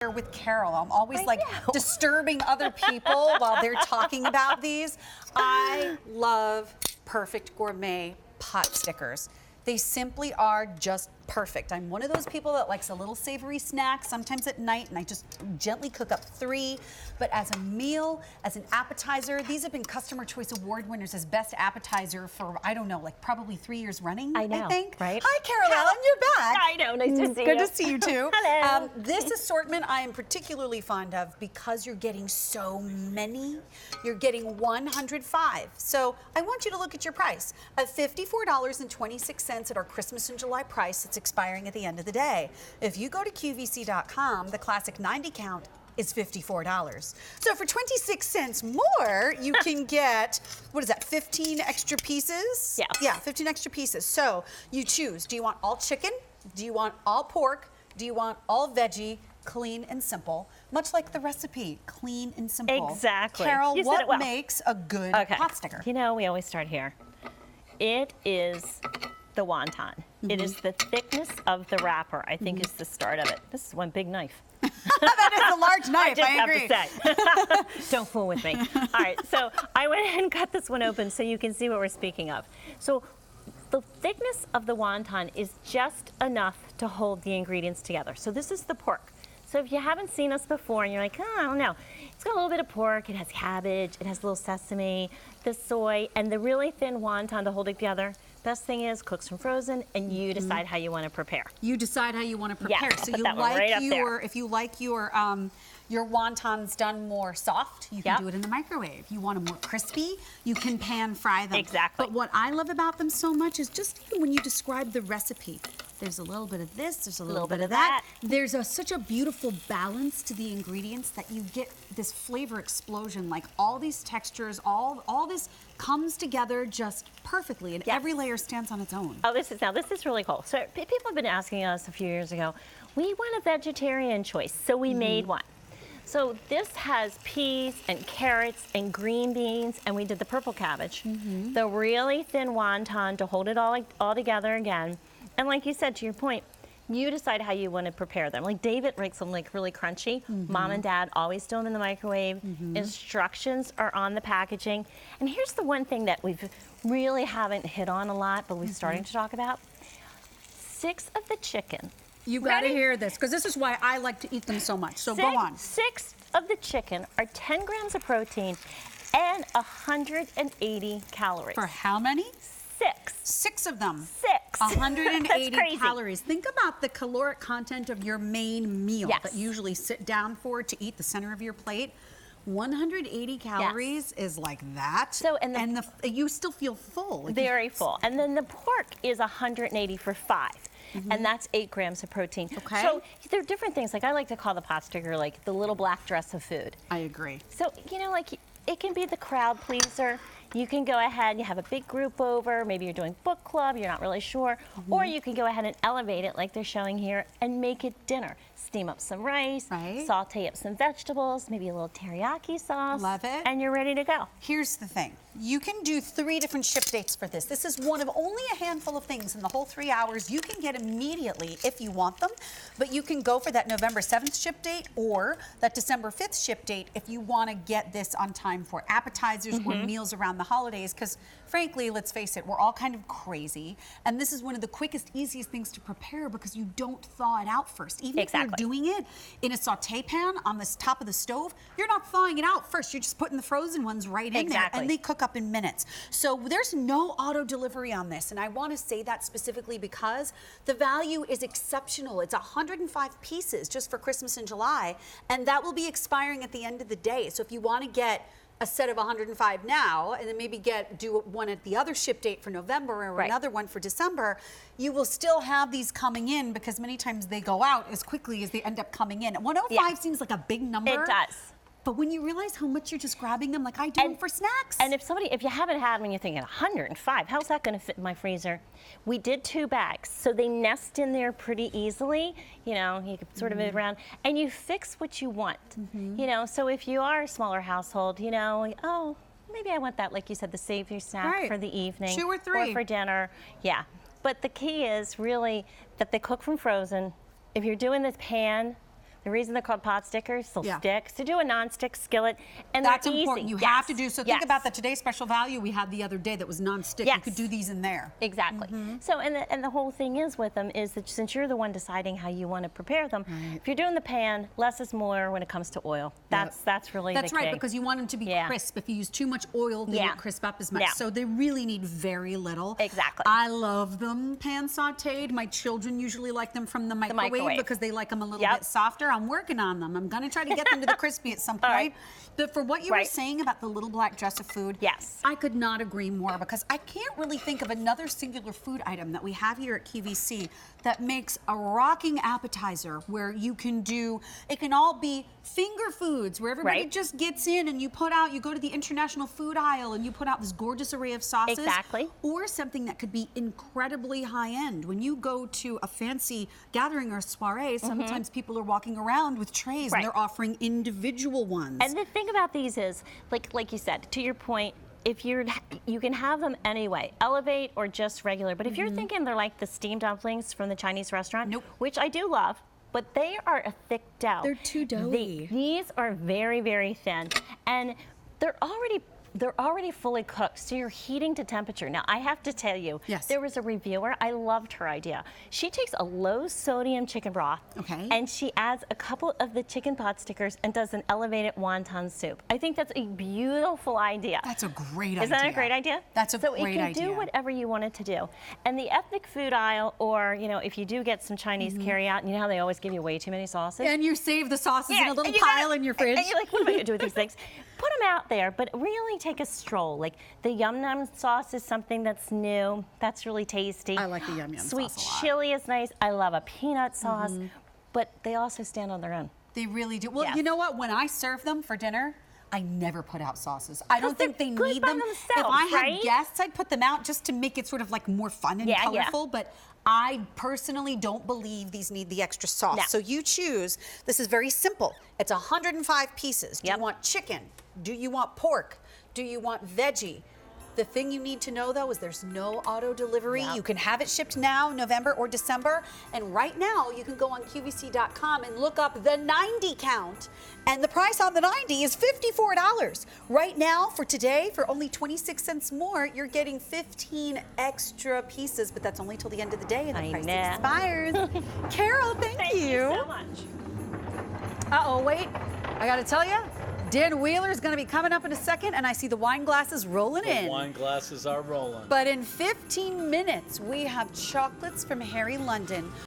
with Carol. I'm always disturbing other people while they're talking about these. I love Perfect Gourmet pot stickers. They simply are just perfect. I'm one of those people that likes a little savory snack sometimes at night, and I just gently cook up 3. But as a meal, as an appetizer, these have been Customer Choice Award winners as best appetizer for, I don't know, like probably 3 years running, I think. Right? Hi, Carol Ellen, you're back. I know, nice to see you. Good to see you too. Hello. This assortment I am particularly fond of because you're getting so many. You're getting 105. So I want you to look at your price. At $54.26 at our Christmas and July price, it's expiring at the end of the day. If you go to QVC.com, the classic 90 count is $54. So for 26 cents more, you can get, what is that, 15 extra pieces? Yeah. Yeah, 15 extra pieces. So you choose, do you want all chicken? Do you want all pork? Do you want all veggie? Clean and simple, much like the recipe, clean and simple. Exactly. Carol, You said it what well. makes a good pot sticker? You know, we always start here. It is the wonton. It is the thickness of the wrapper, I think is the start of it. This is one big knife. That is a large knife, I agree. Have to say. Don't fool with me. All right, so I went ahead and cut this one open so you can see what we're speaking of. So the thickness of the wonton is just enough to hold the ingredients together. So this is the pork. So if you haven't seen us before and you're like, oh, I don't know, it's got a little bit of pork, it has cabbage, it has a little sesame, the soy, and the really thin wonton to hold it together. Best thing is cooks from frozen, and you decide how you want to prepare. You decide how you want to prepare. Yes, so I'll you put that one right up there. if you like your wontons done more soft, you can do it in the microwave. You want them more crispy, you can pan fry them. Exactly. But what I love about them so much is just even when you describe the recipe, there's a little bit of this, there's a little bit of that. There's such a beautiful balance to the ingredients that you get this flavor explosion, like all these textures, all this comes together just perfectly, and every layer stands on its own. Oh, this is really cool. So people have been asking us a few years ago, we want a vegetarian choice, so we made one. So this has peas and carrots and green beans, and we did the purple cabbage, the really thin wonton to hold it all together again. And like you said, to your point, you decide how you want to prepare them. Like David makes them like really crunchy. Mom and Dad always do them in the microwave. Instructions are on the packaging. And here's the one thing that we really haven't hit on a lot, but we're starting to talk about. 6 of the chicken. You got to hear this, because this is why I like to eat them so much. So go on. 6 of the chicken are 10 grams of protein and 180 calories. For how many? 6. 6 of them. 6. 180 calories. Think about the caloric content of your main meal that you usually sit down for to eat the center of your plate. 180 calories is like that. So and you still feel full. Very full. And then the pork is 180 for 5. And that's 8 grams of protein. Okay. So there are different things. Like I like to call the pot sticker like the little black dress of food. I agree. So, you know, like it can be the crowd pleaser. You can go ahead and you have a big group over, maybe you're doing book club, you're not really sure, or you can go ahead and elevate it like they're showing here and make it dinner. Steam up some rice, saute up some vegetables, maybe a little teriyaki sauce. Love it. And you're ready to go. Here's the thing. You can do 3 different ship dates for this. This is one of only a handful of things in the whole 3 hours you can get immediately if you want them, but you can go for that November 7th ship date or that December 5th ship date if you want to get this on time for appetizers or meals around the holidays, because frankly, let's face it, we're all kind of crazy, and this is one of the quickest, easiest things to prepare because you don't thaw it out first. Even if you're doing it in a saute pan on the top of the stove, you're not thawing it out first. You're just putting the frozen ones right in there, and they cook up in minutes. So there's no auto delivery on this, and I want to say that specifically because the value is exceptional. It's 105 pieces just for Christmas and July, and that will be expiring at the end of the day. So if you want to get a set of 105 now, and then maybe do one at the other ship date for November or another one for December, you will still have these coming in because many times they go out as quickly as they end up coming in. 105 seems like a big number. It does. But when you realize how much you're just grabbing them, like I do them for snacks. And if you haven't had them and you're thinking 105, how's that going to fit in my freezer? We did 2 bags, so they nest in there pretty easily. You know, you can sort of move around, and you fix what you want. You know, so if you are a smaller household, you know, oh, maybe I want that, like you said, the savory snack for the evening. 2 or 3. Or for dinner, But the key is really that they cook from frozen. If you're doing this pan, The reason they're called pot stickers, they'll Yeah. stick. So do a non-stick skillet, and That's they're important. easy. You Yes. have to do, so think Yes. about the Today's Special Value we had the other day that was non-stick. You Yes. could do these in there. Exactly. So, and the whole thing is with them is that since you're the one deciding how you want to prepare them, if you're doing the pan, less is more when it comes to oil. That's really That's the right, key. because you want them to be Yeah. crisp. If you use too much oil, they Yeah. won't crisp up as much. No. So they really need very little. Exactly. I love them pan sauteed. My children usually like them from the microwave because they like them a little bit softer. I'm working on them. I'm going to try to get them to the crispy at some point. All right. But for what you were saying about the little black dress of food, Yes. I could not agree more, because I can't really think of another singular food item that we have here at QVC that makes a rocking appetizer where you can do, it can all be finger foods where everybody just gets in and you put out, you go to the international food aisle and you put out this gorgeous array of sauces. Exactly. Or something that could be incredibly high end. When you go to a fancy gathering or soiree, sometimes people are walking around with trays and they're offering individual ones. And the thing about these is, like you said, to your point, if you can have them anyway, elevate or just regular. But if you're thinking they're like the steamed dumplings from the Chinese restaurant, which I do love, but they are a thick dough. They're too doughy. These are very, very thin, and they're already fully cooked, so you're heating to temperature. Now, I have to tell you, there was a reviewer, I loved her idea. She takes a low sodium chicken broth, and she adds a couple of the chicken pot stickers and does an elevated wonton soup. I think that's a beautiful idea. That's a great idea. Isn't that a great idea? That's a great idea. So it can do whatever you want it to do. And the ethnic food aisle, or, you know, if you do get some Chinese carryout, and you know how they always give you way too many sauces? And you save the sauces in a little pile in your fridge. And you're like, what am I going to do with these things? Put them out there, but really take a stroll. Like the Yum Yum sauce is something that's new. That's really tasty. I like the Yum Yum Sweet sauce a lot. chili is nice. I love a peanut sauce, but they also stand on their own. They really do. Well, you know what? When I serve them for dinner, I never put out sauces. I don't think they need them. If I had guests, I'd put them out just to make it sort of like more fun and colorful. But I personally don't believe these need the extra sauce. No. So you choose. This is very simple. It's 105 pieces. Do you want chicken? Do you want pork? Do you want veggie? The thing you need to know, though, is there's no auto delivery. You can have it shipped now, November or December. And right now, you can go on QVC.com and look up the 90 count. And the price on the 90 is $54. Right now, for today, for only 26 cents more, you're getting 15 extra pieces. But that's only till the end of the day, and the price expires. Carol, thank you. Thank you so much. Uh-oh, wait. I got to tell you, Dan Wheeler is going to be coming up in a second, and I see the wine glasses rolling in. The wine glasses are rolling. But in 15 minutes, we have chocolates from Harry London.